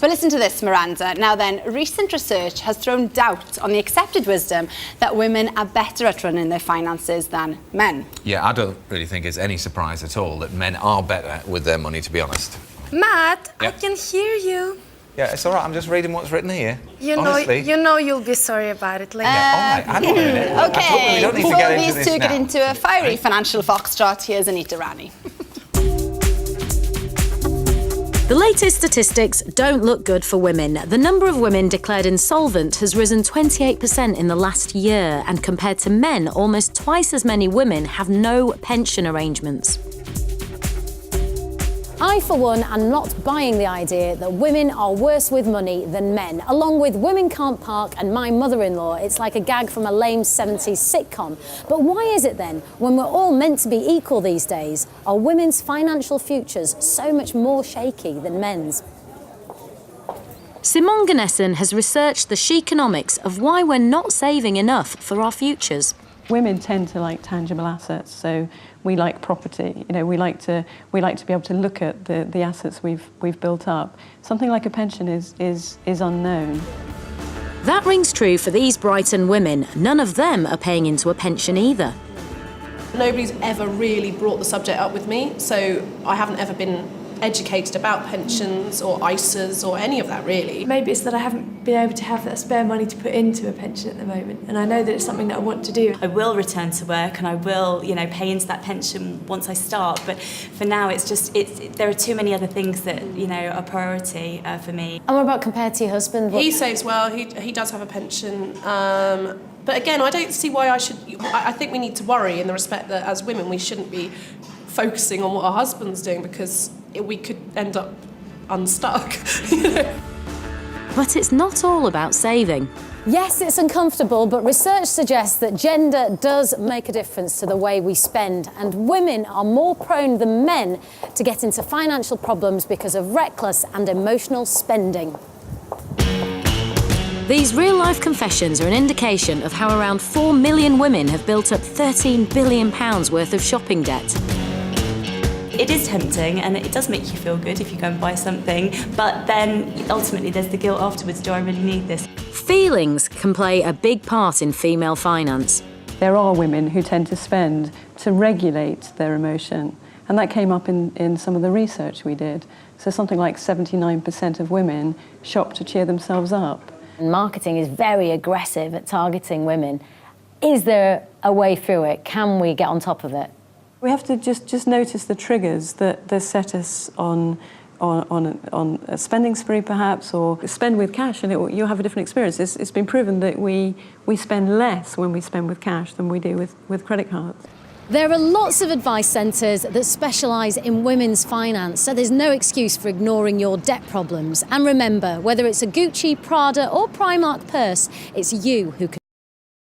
But listen to this, Miranda. Now then, recent research has thrown doubt on the accepted wisdom that women are better at running their finances than men. Yeah, I don't really think it's any surprise at all that men are better with their money, to be honest. Matt, Yeah. I can hear you. Yeah, it's all right. I'm just reading what's written here. Honestly. You know you'll be sorry about it later. Yeah, all right, hang on a minute. Okay, We don't need to before get into these this two get now. into a fiery financial foxtrot, here's Anita Rani. The latest statistics don't look good for women. The number of women declared insolvent has risen 28% in the last year, and compared to men, almost twice as many women have no pension arrangements. I, for one, am not buying the idea that women are worse with money than men. Along with Women Can't Park and My Mother-in-Law, it's like a gag from a lame 70s sitcom. But why is it then, when we're all meant to be equal these days, are women's financial futures so much more shaky than men's? Simonne Gnessen has researched the Sheconomics of why we're not saving enough for our futures. Women tend to like tangible assets, so we like property. You know, we like to be able to look at the assets we've built up. Something like a pension is unknown. That rings true for these Brighton women. None of them are paying into a pension either. Nobody's ever really brought the subject up with me, so I haven't ever been educated about pensions or ISAs or any of that, really. Maybe it's that I haven't been able to have that spare money to put into a pension at the moment, and I know that it's something that I want to do. I will return to work and I will, pay into that pension once I start, but for now there are too many other things that, are a priority for me. And what about compared to your husband? He saves well, he does have a pension, but again, I don't see why I think we need to worry in the respect that as women we shouldn't be focusing on what our husband's doing, because we could end up unstuck. But it's not all about saving. Yes, it's uncomfortable, but research suggests that gender does make a difference to the way we spend, and women are more prone than men to get into financial problems because of reckless and emotional spending. These real-life confessions are an indication of how around 4 million women have built up £13 billion worth of shopping debt. It is tempting and it does make you feel good if you go and buy something, but then ultimately there's the guilt afterwards. Do I really need this? Feelings can play a big part in female finance. There are women who tend to spend to regulate their emotion, and that came up in some of the research we did. So something like 79% of women shop to cheer themselves up. Marketing is very aggressive at targeting women. Is there a way through it? Can we get on top of it? We have to just notice the triggers that set us on a spending spree, perhaps, or spend with cash, and you'll have a different experience. It's been proven that we spend less when we spend with cash than we do with credit cards. There are lots of advice centres that specialise in women's finance, so there's no excuse for ignoring your debt problems. And remember, whether it's a Gucci, Prada or Primark purse, it's you who can